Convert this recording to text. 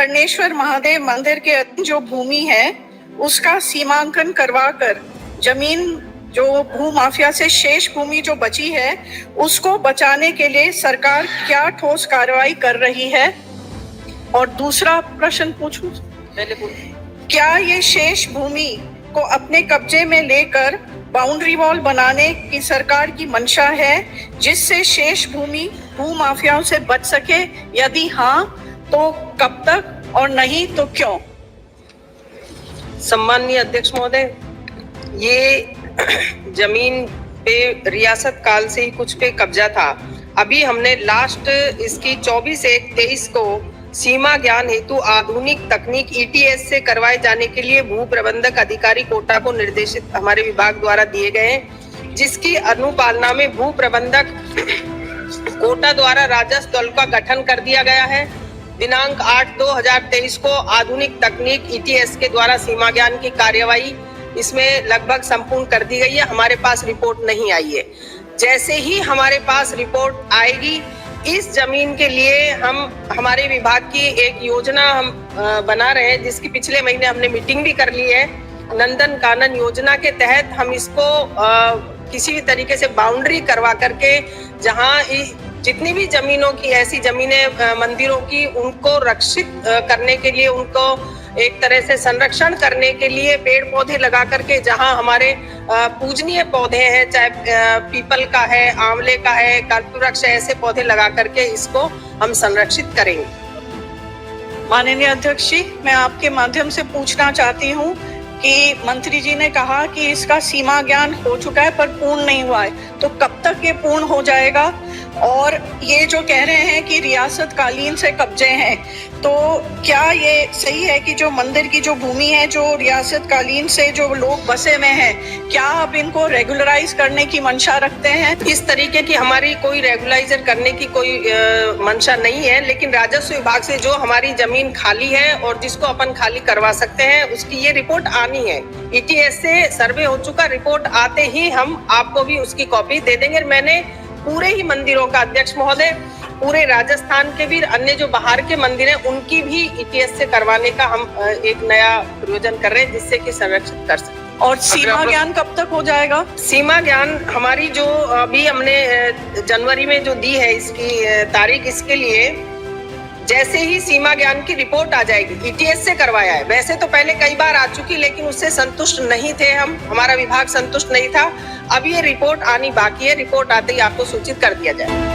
कर्णेश्वर महादेव मंदिर के जो भूमि है उसका सीमांकन करवाकर जमीन जो भू माफिया से शेष भूमि जो बची है उसको बचाने के लिए सरकार क्या ठोस कार्रवाई कर रही है? और दूसरा प्रश्न पूछूं, क्या ये शेष भूमि को अपने कब्जे में लेकर बाउंड्री वॉल बनाने की सरकार की मंशा है जिससे शेष भूमि भू माफियाओं से बच सके? यदि हाँ तो कब तक और नहीं तो क्यों? सम्माननीय अध्यक्ष महोदय, ये जमीन पे रियासत काल से ही कुछ पे कब्जा था। अभी हमने लास्ट इसकी 24/1/23 को सीमा ज्ञान हेतु आधुनिक तकनीक ETS से करवाए जाने के लिए भू प्रबंधक अधिकारी कोटा को निर्देशित हमारे विभाग द्वारा दिए गए हैं, जिसकी अनुपालना में भू प्रबंधक कोटा द्वारा राजस्व दल का गठन कर दिया गया है। दिनांक 8/2/2023 को आधुनिक तकनीक ETS के द्वारा सीमा ज्ञान की कार्यवाही इसमें लगभग संपूर्ण कर दी गई है। हमारे पास रिपोर्ट नहीं आई है। जैसे ही हमारे पास रिपोर्ट आएगी, इस जमीन के लिए हम हमारे विभाग की एक योजना हम बना रहे हैं, जिसकी पिछले महीने हमने मीटिंग भी कर ली है। नंदन कानन योजना के तहत हम इसको किसी भी तरीके से बाउंड्री करवा करके जहां जितनी भी जमीनों की ऐसी जमीनें मंदिरों की उनको रक्षित करने के लिए, उनको एक तरह से संरक्षण करने के लिए पेड़ पौधे लगा करके, जहां हमारे पूजनीय पौधे हैं, चाहे पीपल का है, आंवले का है, कल्पवृक्ष है, ऐसे पौधे लगा करके इसको हम संरक्षित करेंगे। माननीय अध्यक्ष जी, मैं आपके माध्यम से पूछना चाहती हूँ कि मंत्री जी ने कहा कि इसका सीमा ज्ञान हो चुका है पर पूर्ण नहीं हुआ है, तो कब तक ये पूर्ण हो जाएगा? और ये जो कह रहे हैं कि रियासत कालीन से कब्जे हैं, तो क्या ये सही है कि जो मंदिर की जो भूमि है जो रियासत कालीन से जो लोग बसे में हैं, क्या आप इनको रेगुलराइज करने की मंशा रखते हैं? इस तरीके की हमारी कोई रेगुलाइजर करने की कोई मंशा नहीं है, लेकिन राजस्व विभाग से जो हमारी जमीन खाली है और जिसको अपन खाली करवा सकते हैं उसकी ये रिपोर्ट आनी है। ETS से सर्वे हो चुका, रिपोर्ट आते ही हम आपको भी उसकी कॉपी दे देंगे। मैंने पूरे ही मंदिरों का, अध्यक्ष महोदय, पूरे राजस्थान के भी अन्य जो बाहर के मंदिर हैं उनकी भी ETS से करवाने का हम एक नया प्रयोजन कर रहे हैं, जिससे कि संरक्षित कर सकें। और सीमा ज्ञान कब तक हो जाएगा? सीमा ज्ञान हमारी जो अभी हमने जनवरी में जो दी है इसकी तारीख, इसके लिए जैसे ही सीमा ज्ञान की रिपोर्ट आ जाएगी, ETS से करवाया है। वैसे तो पहले कई बार आ चुकी, लेकिन उससे संतुष्ट नहीं थे हम, हमारा विभाग संतुष्ट नहीं था। अब ये रिपोर्ट आनी बाकी है, रिपोर्ट आते ही आपको सूचित कर दिया जाए।